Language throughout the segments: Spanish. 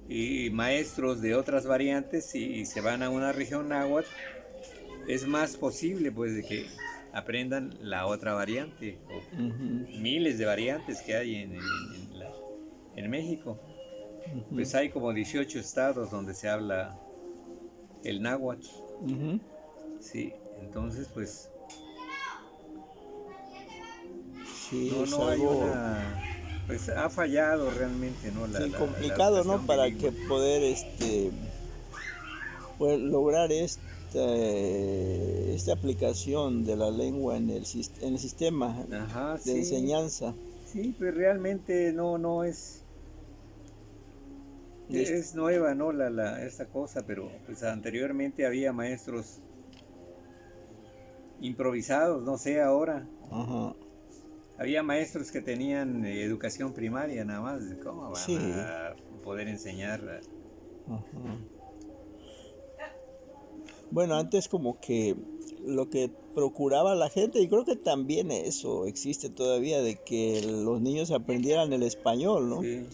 y maestros de otras variantes y se van a una región náhuatl, es más posible pues de que aprendan la otra variante Ujú, o miles de variantes que hay en México. ujú, Pues hay como 18 estados donde se habla el náhuatl. ujú. Sí, entonces pues Sí, no, es no hay algo, una, pues ha fallado realmente, ¿no? sí, La complicado, ¿no? educación Para bilingüe. que poder pues, lograr esta aplicación de la lengua en en el sistema Ajá, de sí, enseñanza. sí, pues realmente no, no es, Es- es nueva, ¿no? Esta cosa, pero pues anteriormente había maestros improvisados, no sé ahora. Ajá, Había maestros que tenían educación primaria nada más. ¿Cómo van sí, a poder enseñar? ajá. Bueno, antes como que lo que procuraba la gente, y creo que también eso existe todavía, de que los niños aprendieran el español, ¿no? Sí,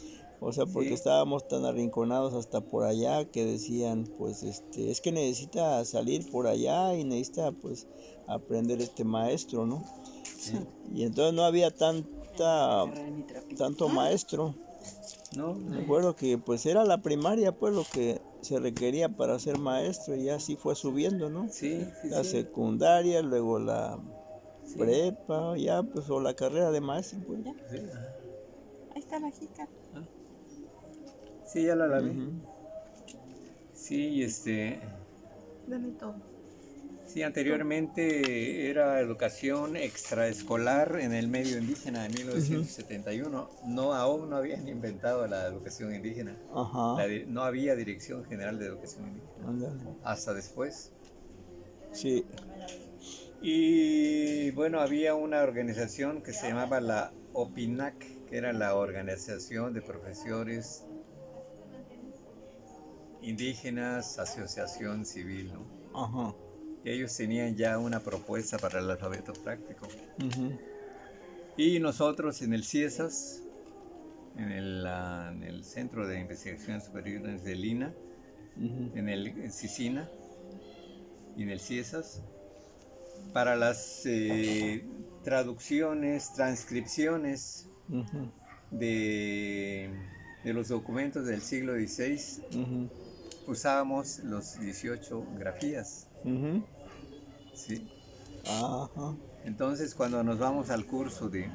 O sea, porque sí, estábamos tan arrinconados hasta por allá que decían, pues, es que necesita salir por allá y necesita, pues, aprender este maestro, ¿no? sí. Y entonces no había tanto maestro. No, Me no. acuerdo que, pues, era la primaria, pues, lo que se requería para ser maestro y así fue subiendo, ¿no? Sí, sí, La sí, secundaria, luego la sí, prepa, ya, pues, o la carrera de maestro, pues. Ya, sí, ajá. ahí está la jica. Ah, sí, ya la lavé. Ujú, Sí, Dame todo. sí, Todo. anteriormente era educación extraescolar en el medio indígena de ujú, 1971. No, aún no habían inventado la educación indígena. ajá, No había Dirección General de Educación Indígena. ándale. Hasta después. Sí, Y bueno, había una organización que se llamaba la OPINAC, que era la Organización de Profesores Indígenas, Asociación Civil, ¿no? ajá, Y ellos tenían ya una propuesta para el alfabeto práctico. ujú, Y nosotros en el CIESAS, en el Centro de Investigaciones Superiores de Lina, ujú, en el CICINA y en el CIESAS, para las traducciones, transcripciones ujú, de, de los documentos del siglo XVI, ujú, usábamos los 18 grafías, ujú, ¿sí? ajá, Entonces cuando nos vamos al curso de...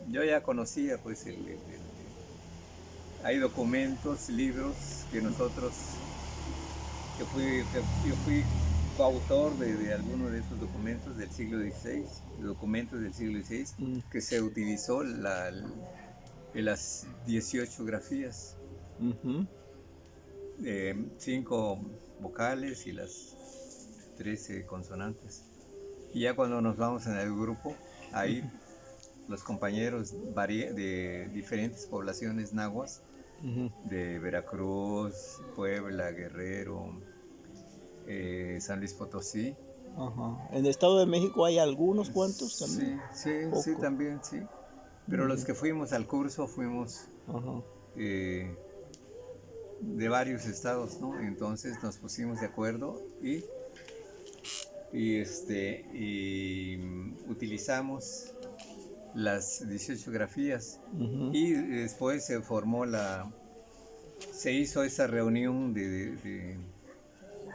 Yo ya conocía pues hay documentos, libros que nosotros, yo fui coautor de algunos de esos documentos del siglo XVI, documentos del siglo XVI, mm, que se utilizó las 18 grafías, ujú, 5 vocales y las 13 consonantes. Y ya cuando nos vamos en el grupo, ahí los compañeros de diferentes poblaciones nahuas, ujú, de Veracruz, Puebla, Guerrero, San Luis Potosí. ajá. En el Estado de México hay algunos cuantos también, Sí, sí, sí, poco. también, sí. Pero los Ujú, que fuimos al curso fuimos ajá, eh, de varios estados, ¿no? Entonces nos pusimos de acuerdo y utilizamos las 18 grafías ujú, y después se hizo esa reunión de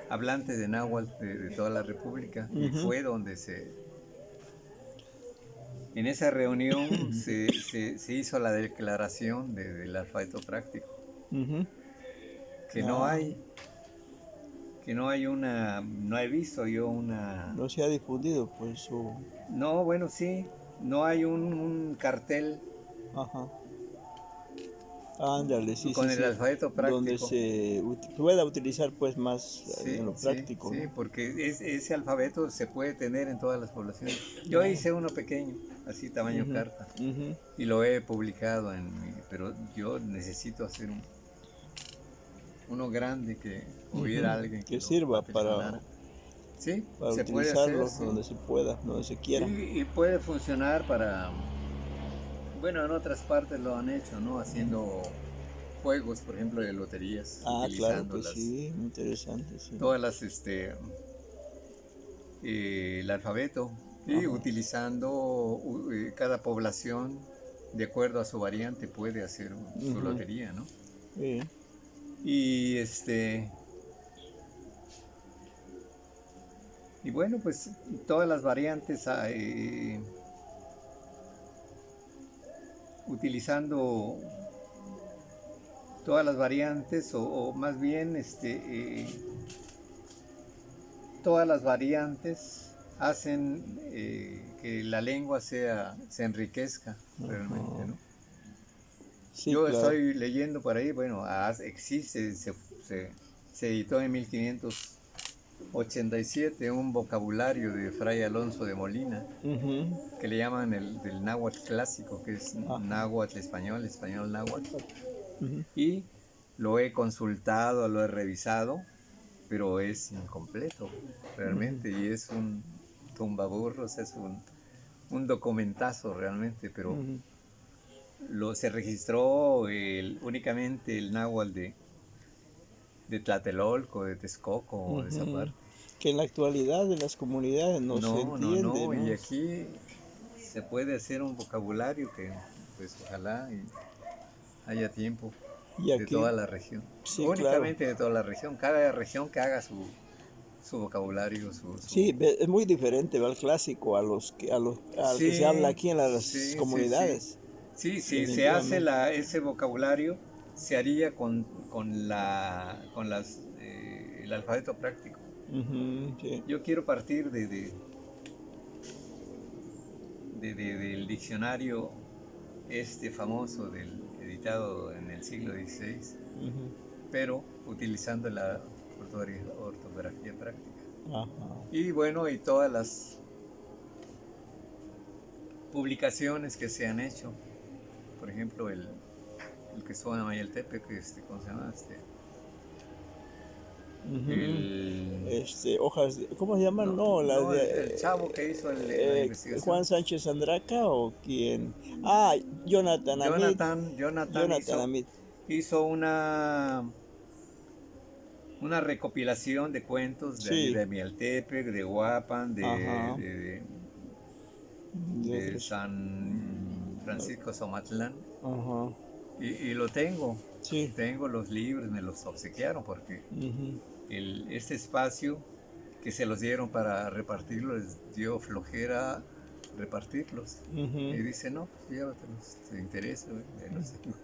hablantes de náhuatl de toda la República y ujú, fue donde en esa reunión se hizo la declaración del alfabeto práctico, ujú. que no Ah, hay, no he visto yo una, no se ha difundido, pues, no, bueno, sí, no hay un cartel ajá. Ándale, sí, sí, con el sí. alfabeto Donde práctico. se pueda utilizar pues más en Sí, lo sí, práctico, sí, ¿no? porque ese alfabeto se puede tener en todas las poblaciones. Yo hice uno pequeño, así tamaño Ujú, carta, ujú, y lo he publicado pero yo necesito hacer uno grande que hubiera ujú. alguien que Que lo sirva apersonara. Sí, para se puede hacer, utilizarlo sí. donde se pueda, donde se quiera. Y puede funcionar para, bueno, en otras partes lo han hecho, ¿no? Haciendo juegos, por ejemplo, de loterías, Ah, claro utilizando que sí, interesante, sí. todas las, el alfabeto y Ajá. utilizando cada población de acuerdo a su variante puede hacer su Ujú, lotería, ¿no? sí. Y y bueno, pues todas las variantes, utilizando todas las variantes o más bien todas las variantes hacen que la lengua se enriquezca realmente, Ajá. ¿no? Sí, Yo claro. estoy leyendo por ahí, bueno, existe, se editó en 1587 un vocabulario de Fray Alonso de Molina, Ujú, que le llaman el del náhuatl clásico, que es ajá. náhuatl español, español náhuatl, Ujú, y lo he consultado, lo he revisado, pero es incompleto ujú, realmente, y es un tumbaburros, es un documentazo realmente, pero ujú, se registró únicamente el náhuatl de Tlatelolco, de Texcoco, de esa ujú. parte. Que en la actualidad en las comunidades no se No, no, entiende, no, y ¿no? aquí se puede hacer un vocabulario que pues ojalá y haya tiempo Y de aquí, toda la región. sí, claro. Únicamente de toda la región, cada región que haga su vocabulario, Sí, es muy diferente, ¿va? Al clásico, al que se habla Sí, aquí en las sí, sí, sí. comunidades, Sí, si se hace definitivamente. ese vocabulario, se haría con el alfabeto práctico. Ujú, sí. Yo quiero partir del diccionario famoso editado en el siglo XVI, Ujú, pero utilizando la ortografía práctica. ajá. Y bueno, y todas las publicaciones que se han hecho, por ejemplo, el que estuvo en Mayaltepec, ¿cómo se llama? Ujú. El, ¿Cómo se llaman? no, No, no, el chavo que hizo la investigación. Juan Sánchez Andraca o quién. Ah, Jonathan Amit. Jonathan Jonathan Amit. hizo una recopilación de cuentos de ahí Sí, de Mialtepec, de Huapan, ajá. De de otros. San Francisco Somatlán, Ajá. y lo tengo. Sí. Tengo los libros, me los obsequiaron porque Ujú, este espacio que se los dieron para repartirlos, les dio flojera repartirlos. Y ujú. dice, no, pues llévatelos, te interesa, güey, ahí los tengo.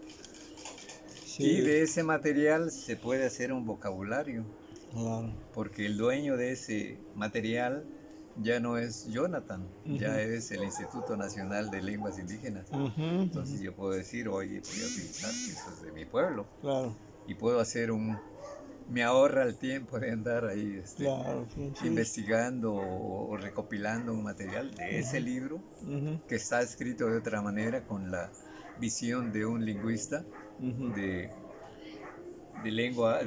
Y Sí, de ese material se puede hacer un vocabulario, claro. porque el dueño de ese material ya no es Jonathan, Ujú, ya es el Instituto Nacional de Lenguas Indígenas. ujú, ujú. Entonces yo puedo decir, oye, voy a utilizar que eso es de mi pueblo Claro, y puedo hacer me ahorra el tiempo de andar ahí claro, sí, sí. investigando o recopilando un material de ese Ujú, libro ujú, que está escrito de otra manera con la visión de un lingüista ujú. de, de lengua,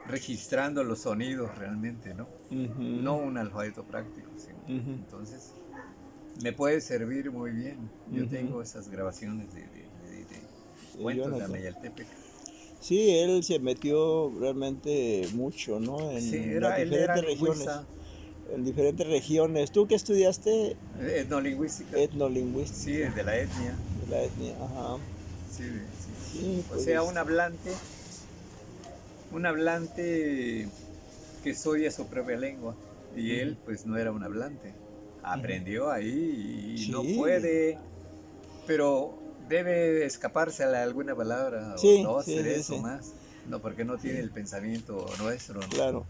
registrando los sonidos realmente, ¿no? No Ujú, un alfabeto práctico, sino. ujú, Entonces, me puede servir muy bien. Yo ujú. tengo esas grabaciones de cuentos de Jonathan. Amayaltepec. Sí, él se metió realmente mucho, ¿no? Sí, En las él era diferentes regiones. lingüista, En diferentes regiones. ¿Tú qué estudiaste? etnolingüística, sí, Etnolingüística de la etnia, de la etnia. Ajá. sí, sí. Sí, O pues sea, un hablante que estudia su propia lengua. Y ujú, él, pues, no era un hablante. ujú. Aprendió ahí y no Sí, puede, pero debe escapársele alguna palabra o sí, dos, sí, sí, tres o sí, más. No, porque no tiene sí, el pensamiento nuestro, ¿no? claro.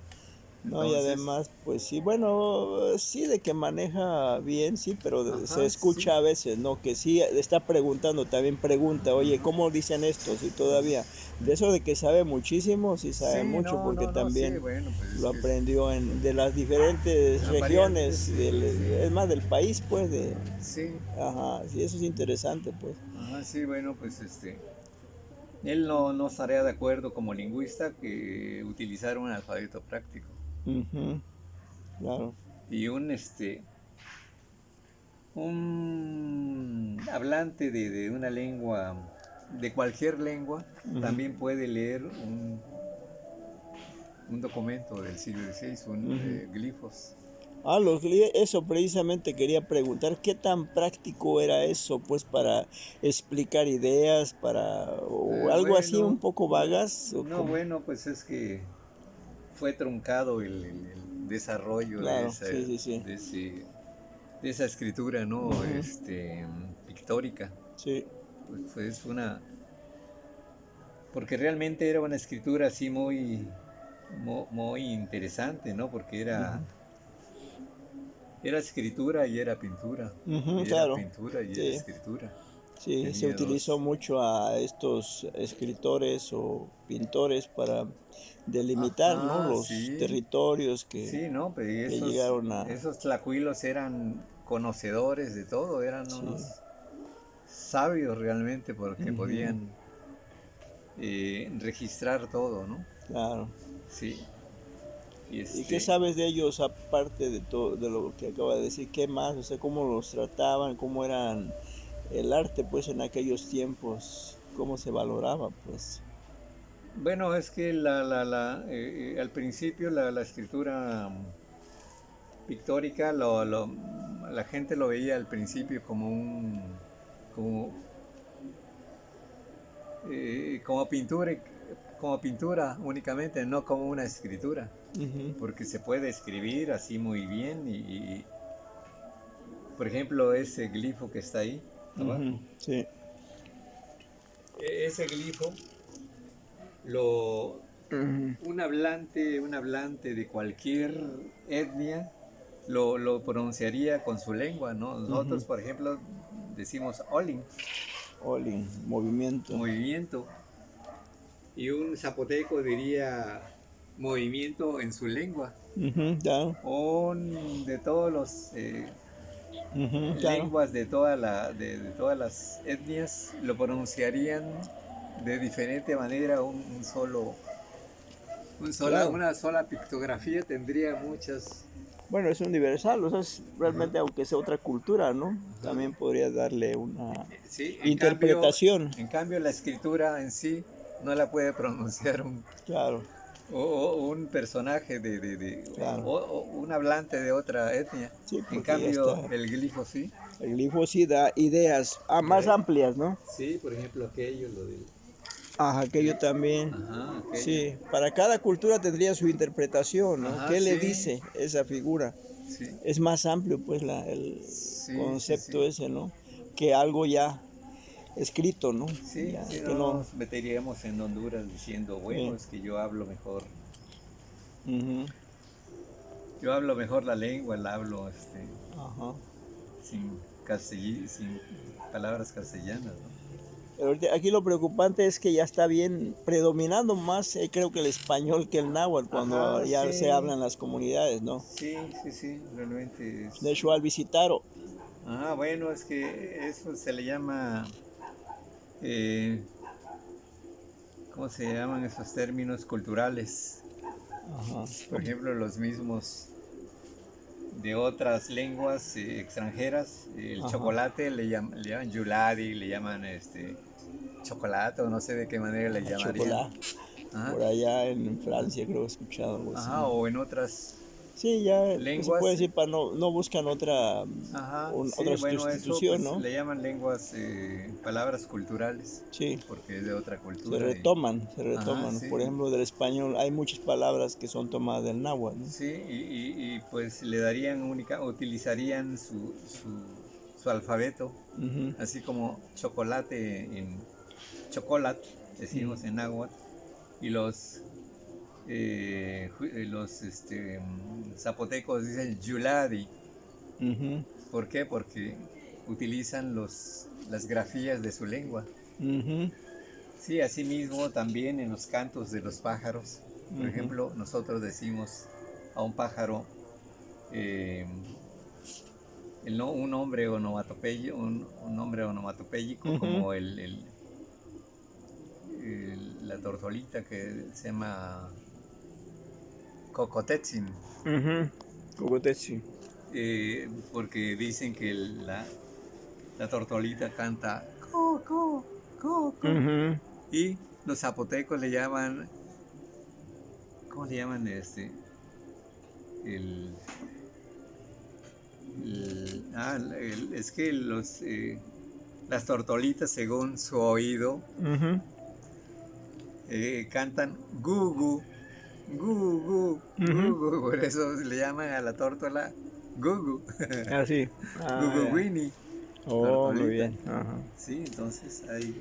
No, y Entonces, además, pues sí, bueno, sí de que maneja bien, sí, pero se ajá, sí. escucha a veces, ¿no? Que sí está preguntando, también pregunta, oye, Ujú. ¿cómo dicen esto? Sí, todavía. De eso de que sabe muchísimo, sí sabe Sí, mucho, no, porque no, no, sí, también bueno, pues es lo que aprendió de las diferentes aparente, regiones, sí, sí, es más, del país, pues, sí. ajá, sí, eso es interesante, pues. Ajá, sí, bueno, pues él no estaría de acuerdo como lingüista que utilizar un alfabeto práctico. Ujú, claro. Y un hablante de una lengua, de cualquier lengua, también puede leer un documento del siglo XVI, glifos. Eso precisamente quería preguntar, ¿qué tan práctico era eso, pues, para explicar ideas, o algo así un Bueno, poco vagas? ¿O no, cómo? bueno, pues es que fue truncado el desarrollo Claro, sí, sí, sí. de esa escritura, ¿no? Ujú, Pictórica. sí. Pues porque realmente era una escritura así muy interesante, ¿no? Porque Ujú, era escritura y era pintura, ujú, y era claro, pintura y era sí. escritura. Sí, se Tenía utilizó dos. mucho a estos escritores o pintores para delimitar, ¿no? Ajá, Los sí, territorios sí, ¿no? Pero y que llegaron a... esos tlacuilos eran conocedores de todo, eran Sí. unos sabios realmente porque Ujú, podían registrar todo, ¿no? claro. Sí, y ¿Y qué sabes de ellos aparte de todo, de lo que acaba de decir? ¿Qué más? O sea, ¿cómo los trataban? ¿Cómo eran el arte, pues, en aquellos tiempos? ¿Cómo se valoraba, pues? bueno, es que al principio la escritura pictórica, la gente lo veía al principio como, como como pintura únicamente, no como una escritura, Ujú, porque se puede escribir así muy bien por ejemplo, ese glifo que está ahí ujú, abajo, sí. ese glifo lo Ujú, un hablante de cualquier etnia lo pronunciaría con su lengua, ¿no? ujú. Nosotros, por ejemplo, decimos Olin, Olin, movimiento. movimiento, y un zapoteco diría movimiento en su lengua. Ujú, claro. De todos los Ujú, claro. lenguas de todas las etnias lo pronunciarían de diferente manera, Claro. una sola pictografía tendría muchas. Bueno, es universal, o sea, es Ajá, realmente, aunque sea otra cultura, ¿no? ajá. También podría darle una Sí, interpretación. en cambio la escritura en sí no la puede pronunciar Claro, o un personaje claro. o un hablante de otra etnia. Sí, En porque ya cambio está. el glifo sí. El glifo sí da ideas más ¿Ve? amplias, ¿no? Sí, por ejemplo aquello, lo del... Ajá, aquello también. Ajá, aquello. Sí, para cada cultura tendría su interpretación, ¿no? Ajá, ¿Qué le sí, dice esa figura? sí, Es más amplio, pues, el sí, sí, sí. concepto ese, ¿no? Que algo ya escrito, ¿no? Sí, Ya, sí, que no no. nos meteríamos en Honduras diciendo, bueno, Sí. es que Ujú, yo hablo mejor la lengua, la hablo ajá. sin palabras castellanas, ¿no? Pero aquí lo preocupante es que ya está bien predominando más, creo que el español que el náhuatl cuando Ajá, ya se habla sí, en las comunidades, ¿no? sí, sí, sí, realmente De es... hecho, al visitar, Ajá, bueno, es que eso se le llama, eh, ¿cómo se llaman esos términos culturales? ajá, Por ejemplo, los mismos de otras lenguas extranjeras, el ajá, chocolate le llaman yuladi, le llaman chocolate o no sé de qué manera le llamarían. chocolate. Ajá, Por allá en Francia creo que he escuchado algo así. ajá, o en otras Sí, ya pues, se puede lenguas. decir para no buscan Ajá, sí, otra bueno, eso sustitución, pues ¿no? le llaman lenguas, palabras culturales, Sí, porque es de otra cultura. se Ajá, retoman. Por sí, ejemplo, del español hay muchas palabras que son tomadas del náhuatl, ¿no? sí, pues le darían utilizarían su alfabeto, Ujú, así como chocolate en chocolate, ujú, decimos en náhuatl, y los zapotecos dicen yuladi. ujú, ¿Por qué? Porque utilizan las grafías de su lengua. ujú, Sí, asimismo también en los cantos de los pájaros. Por ujú, ejemplo, nosotros decimos a un pájaro eh, un nombre onomatopéyico, un nombre onomatopéyico ujú, como la tortolita que se llama Cocotetzin. ujú. Cogotetsi. porque dicen que la tortolita canta co, co, co, co. Ujú. Y los zapotecos le llaman, ¿cómo le llaman el, es que las tortolitas, según su oído, Ujú. cantan gugu, gugu, Ujú. gugu. Por eso le llaman a la tórtola gugu, Ah, sí. Ah, gugu ya. Winnie, Oh, muy tortolita. bien. Ajá. Sí, entonces hay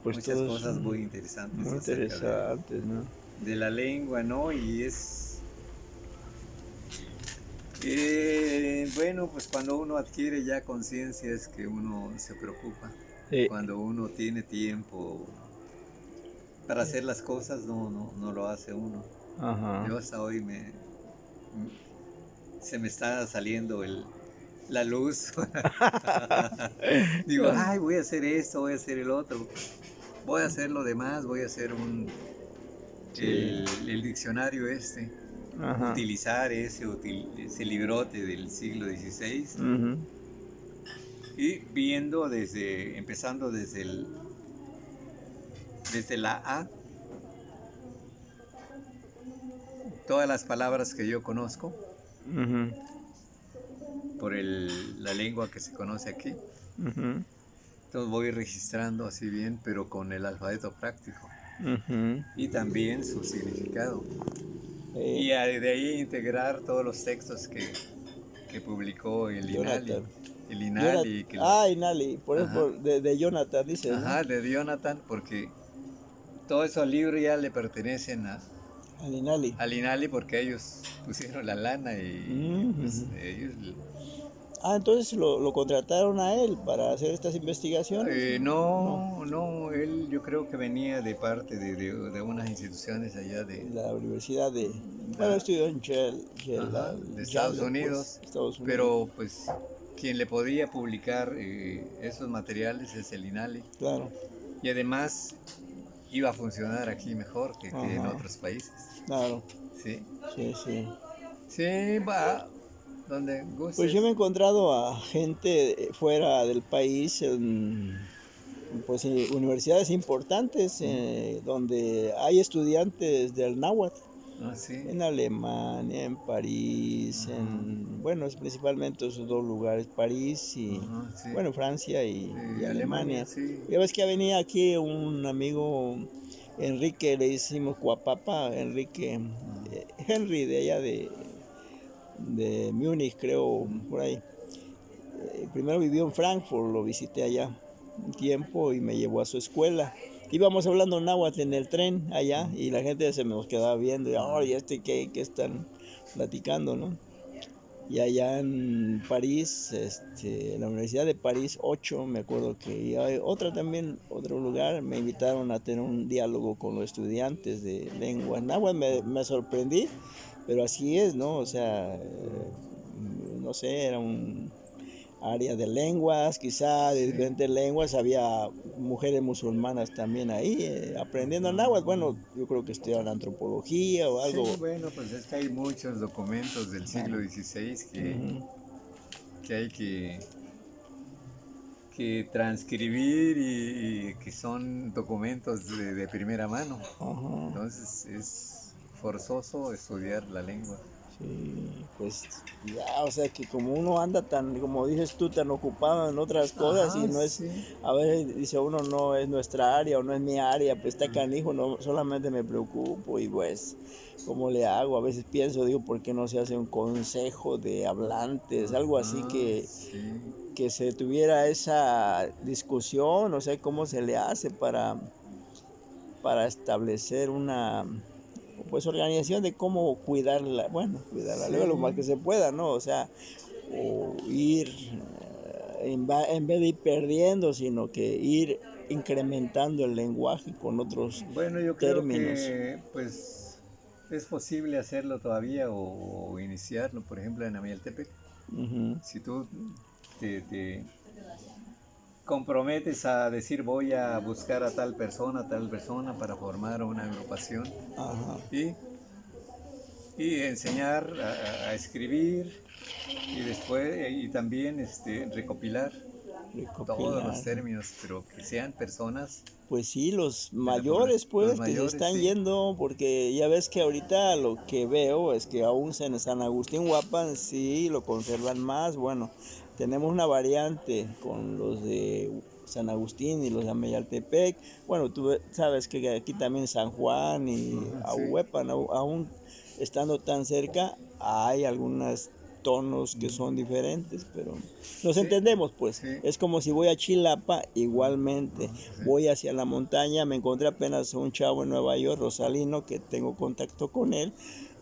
Pues muchas todos cosas muy interesantes muy acerca interesantes, ¿no? de la lengua, ¿no? Y bueno, pues cuando uno adquiere ya conciencia es que uno se preocupa. Sí. Cuando uno tiene tiempo para hacer las cosas, no lo hace uno. Ajá. Yo hasta hoy se me está saliendo la luz. Digo, ay, voy a hacer esto, voy a hacer el otro, voy a hacer lo demás, voy a hacer Sí. el diccionario Ajá. utilizar ese librote del siglo XVI Ujú. y viendo empezando desde la A, todas las palabras que yo conozco Ujú. por la lengua que se conoce aquí. Ujú. Entonces voy registrando así bien, pero con el alfabeto práctico Ujú. y también su significado. Sí. Y de ahí integrar todos los textos que publicó el INALI. Jonathan. El INALI, Inali, por eso ajá, de Jonathan dices, ¿no? ajá, de Jonathan, porque todos esos libros ya le pertenecen Al Inali. al INALI porque ellos pusieron la lana y pues Ujú. ellos... Ah, entonces lo contrataron a él para hacer estas investigaciones. No, no, él yo creo que venía de parte de unas instituciones allá la universidad de... Bueno, ah, estudió en ajá, de Estados Yale, pues, Unidos, Estados Unidos. pero pues quien le podía publicar esos materiales es el INALI Claro. y además iba a funcionar aquí mejor que en Ajá, otros países. claro. Sí, Sí, sí. sí, va donde Pues yo gustes. me he encontrado a gente fuera del país pues, universidades importantes donde hay estudiantes del náhuatl. Ah, sí. En Alemania, en París, Ajá, bueno, es principalmente esos dos lugares, París y, ajá, sí. bueno, Francia y Alemania, Alemania. sí. Ya ves que venía aquí un amigo, Enrique, le hicimos Cuapapa, Enrique, Henry, de allá de Múnich, creo, por ahí. Primero vivió en Frankfurt, lo visité allá un tiempo y me llevó a su escuela. Íbamos hablando náhuatl en el tren allá y la gente se nos quedaba viendo y, oh, ¿y qué están platicando, no? Y allá en París, en la Universidad de París 8, me acuerdo que y hay otra también, otro lugar, me invitaron a tener un diálogo con los estudiantes de lengua náhuatl. Me sorprendí, pero así es, ¿no? O sea, no sé, era un área de lenguas, quizá de Sí. diferentes lenguas, había mujeres musulmanas también ahí aprendiendo náhuatl. Bueno, yo creo que estudiaban antropología o Sí, algo. bueno, pues es que hay muchos documentos del siglo Claro. XVI Ujú. que hay que transcribir y que son documentos de primera mano. Ajá. Entonces es forzoso estudiar la lengua. Sí, pues ya, o sea que como uno anda tan, como dices tú, tan ocupado en otras cosas y Ajá, no es, sí. a veces dice uno no es nuestra área o no es mi área, pues está canijo, no solamente me preocupo y pues, ¿cómo le hago? A veces pienso, digo, ¿por qué no se hace un consejo de hablantes, algo así Ajá, sí. que se tuviera esa discusión, o sea, cómo se le hace para establecer una pues organización de cómo cuidarla, bueno, cuidarla luego lo más Sí. que se pueda, ¿no? O sea, o ir en vez de ir perdiendo, sino que ir incrementando el lenguaje con otros Bueno, yo creo términos. que pues es posible hacerlo todavía o iniciarlo, por ejemplo, en Amialtepec. Ujú. Si tú te comprometes a decir voy a buscar a tal persona para formar una agrupación Ajá. y, y enseñar a escribir, Y después, y también recopilar todos los recopilar. términos, pero que sean personas Pues sí, los de la mayores, población, los pues, que se mayores, están sí. yendo, porque ya ves que ahorita lo que veo es que aún en San Agustín Huapan sí lo conservan más. Bueno, tenemos una variante con los de San Agustín y los de Amayaltepec. Bueno, tú sabes que aquí también San Juan y Ajá, sí. Ahuepan, aún estando tan cerca, hay algunos tonos que son diferentes, pero nos Sí, entendemos, pues. sí. Es como si voy a Chilapa, igualmente. Ajá, sí. Voy hacia la montaña, me encontré apenas un chavo en Nueva York, Rosalino, que tengo contacto con él.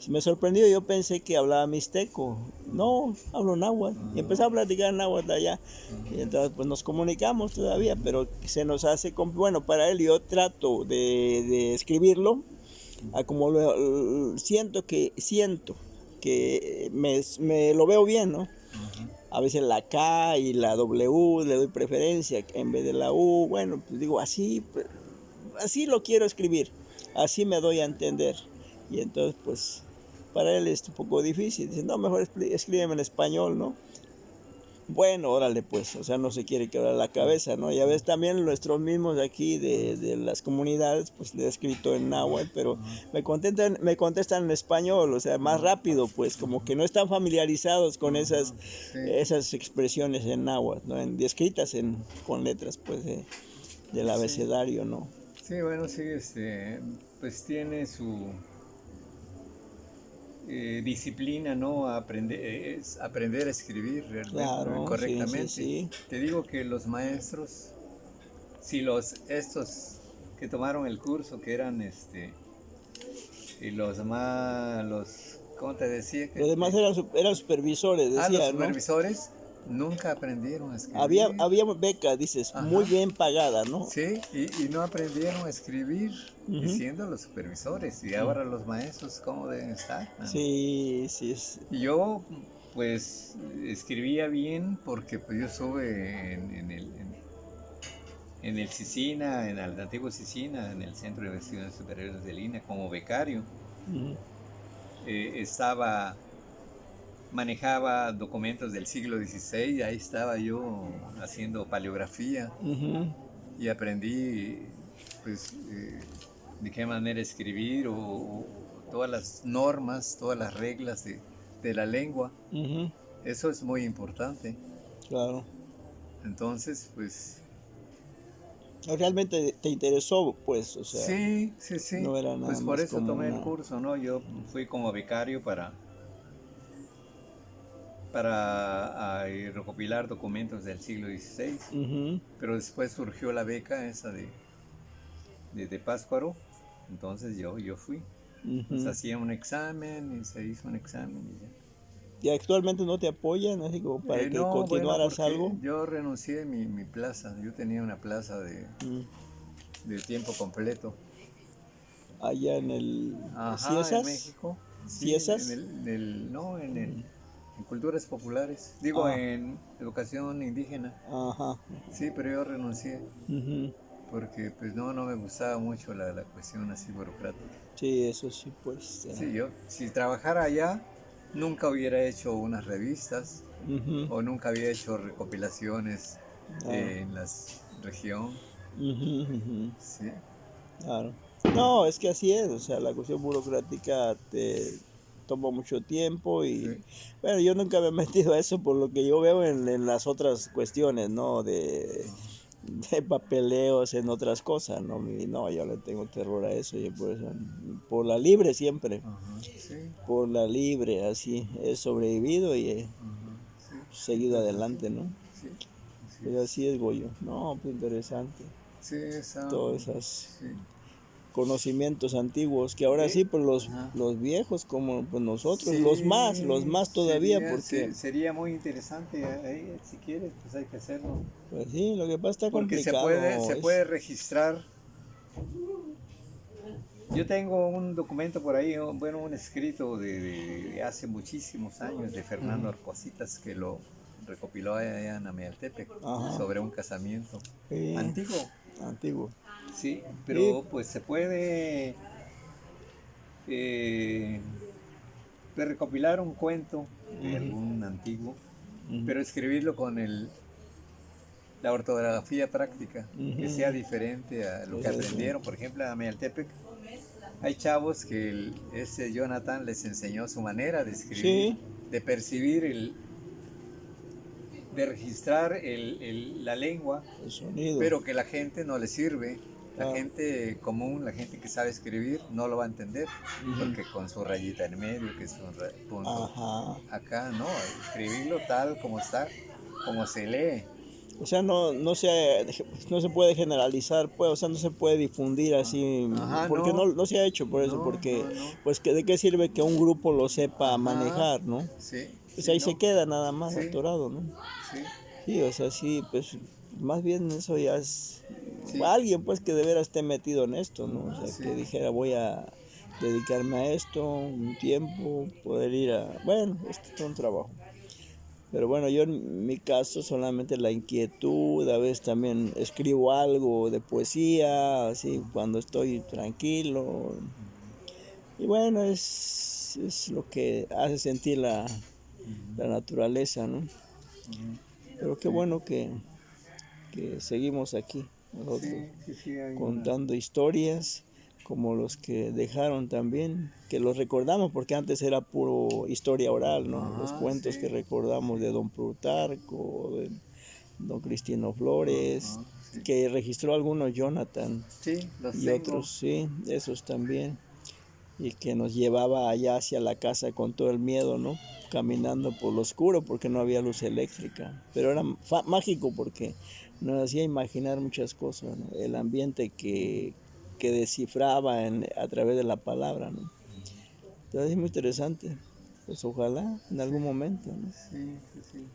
Me sorprendió, yo pensé que hablaba mixteco. No, hablo náhuatl. Y empecé a platicar náhuatl allá. Y entonces pues nos comunicamos todavía, pero se nos hace, bueno, para él yo trato de escribirlo, como siento que me lo veo bien, ¿no? Ajá. A veces la K y la W le doy preferencia en vez de la U. Bueno, pues digo, así lo quiero escribir, así me doy a entender. Y entonces, pues, para él es un poco difícil. Dice, no, mejor escríbeme en español, ¿no? Bueno, órale, pues, o sea, no se quiere quebrar la cabeza, ¿no? Ya ves, también nuestros mismos aquí de las comunidades, pues le he escrito en náhuatl, pero me contestan en español, o sea, más rápido, pues, como que no están familiarizados con Ajá, sí. esas expresiones en náhuatl, ¿no? Escritas con letras, pues, del Sí. abecedario, ¿no? Sí, bueno, sí, pues tiene su disciplina, ¿no? Es aprender a escribir Claro, sí, sí, correctamente. sí. Te digo que los maestros, si estos que tomaron el curso, que eran y ¿cómo te decía? Los demás eran supervisores, Los decía, ¿no? supervisores nunca aprendieron a Había, escribir. había beca, dices, muy Ajá. bien pagada, ¿no? Sí, y no aprendieron a escribir, Ujú. diciendo los supervisores, y ahora los maestros, ¿cómo deben estar? Sí, sí, es. Y yo, pues, escribía bien porque pues, yo estuve en el CICINA, en el antiguo CICINA, en el Centro de Investigaciones Superiores de Línea, como becario. Ujú, Eh, estaba, manejaba documentos del siglo XVI, ahí estaba yo haciendo paleografía ujú, y aprendí, pues, de qué manera escribir o todas las normas, todas las reglas de la lengua. ujú, Eso es muy importante. claro. Entonces, pues Realmente te interesó, pues, o sea, sí, sí, sí. no era nada Pues por más eso como tomé el una. curso, ¿no? Yo fui como becario para recopilar documentos del siglo XVI, Ujú, pero después surgió la beca esa de Pátzcuaro, entonces yo fui. Pues ujú. hacía un examen y se hizo un examen y ya. ¿Y actualmente no te apoyan, así como para que No, bueno, continuaras porque algo? yo renuncié a mi plaza, yo tenía una plaza Mm, de tiempo completo. allá en el Ajá, en Ciesas, México, sí, Ciesas. no, Mm, en culturas populares, digo, ah, en educación indígena, ajá. sí, pero yo renuncié Ujú. porque pues no me gustaba mucho la cuestión así burocrática. Sí, eso sí, pues. Sí, yo si trabajara allá, nunca hubiera hecho unas revistas Ujú, o nunca había hecho recopilaciones claro. en la región, Ujú, ujú. sí, Claro. No, es que así es, o sea, la cuestión burocrática te toma mucho tiempo y, sí, bueno, yo nunca me he metido a eso por lo que yo veo en las otras cuestiones, ¿no? ajá, De papeleos, en otras cosas, ¿no? Y no, yo le tengo terror a eso, yo por eso, por la libre siempre, ajá, sí, por la libre, así, he sobrevivido y he ajá, sí, sí, seguido pues así, adelante, ¿no? sí, así Pues es. así es, Goyo. No, pues interesante, Sí, todos esos sí. conocimientos antiguos, que ahora sí, pues Ajá. los viejos como pues nosotros, los Sí, más todavía, porque sería muy interesante, si quieres, pues hay que hacerlo. pues sí, lo que pasa está Porque complicado, se puede registrar. Yo tengo un documento por ahí, bueno, un escrito de hace muchísimos años de Fernando Ujú. Arcositas que lo recopiló allá en Amealtepec Ajá, sobre un casamiento sí, antiguo, antiguo, sí, sí, pero pues se puede de recopilar un cuento de algún antiguo, Ujú. pero escribirlo con la ortografía práctica, que Ujú. sea diferente a lo que Eso. aprendieron. Por ejemplo, a Mayaltepec hay chavos que ese Jonathan les enseñó su manera de escribir, Sí, de percibir, de registrar la lengua, el sonido. pero que la gente no le sirve. La Ah, gente común, la gente que sabe escribir, no lo va a entender, ujú. porque con su rayita en medio, que es un punto. Ajá. Acá no, escribirlo tal como está, como se lee. O sea, no se puede generalizar, pues, o sea, no se puede difundir así, Ajá, porque no, no se ha hecho por eso, no, porque, no, no. pues, ¿de qué sirve que un grupo lo sepa Ajá, manejar, no? sí, Pues sí, ahí se no, queda nada más sí, atorado, ¿no? sí, Sí, o sea, sí, pues, más bien eso ya es sí, alguien, pues, que de veras esté metido en esto, ¿no? O sea, que sí, dijera, voy a dedicarme a esto un tiempo, poder ir a, bueno, esto es un trabajo. Pero bueno, yo en mi caso solamente la inquietud, a veces también escribo algo de poesía, así cuando estoy tranquilo. Y bueno, es lo que hace sentir la naturaleza, ¿no? ujú, Pero qué sí, bueno que seguimos aquí, nosotros, sí, sí, sí, hay una. contando historias como los que dejaron también, que los recordamos porque antes era puro historia oral, ¿no? Los Ajá, cuentos que sí, recordamos sí, de Don Plutarco, de Don Cristino Flores, ajá, sí. que registró algunos Jonathan Sí, los y tengo. otros, sí, esos también, y que nos llevaba allá hacia la casa con todo el miedo, ¿no? Caminando por lo oscuro porque no había luz eléctrica, pero era mágico porque nos hacía imaginar muchas cosas, ¿no? El ambiente que descifraba a través de la palabra, ¿no? Entonces es muy interesante, pues ojalá en Sí, algún momento, ¿no? sí, sí, sí.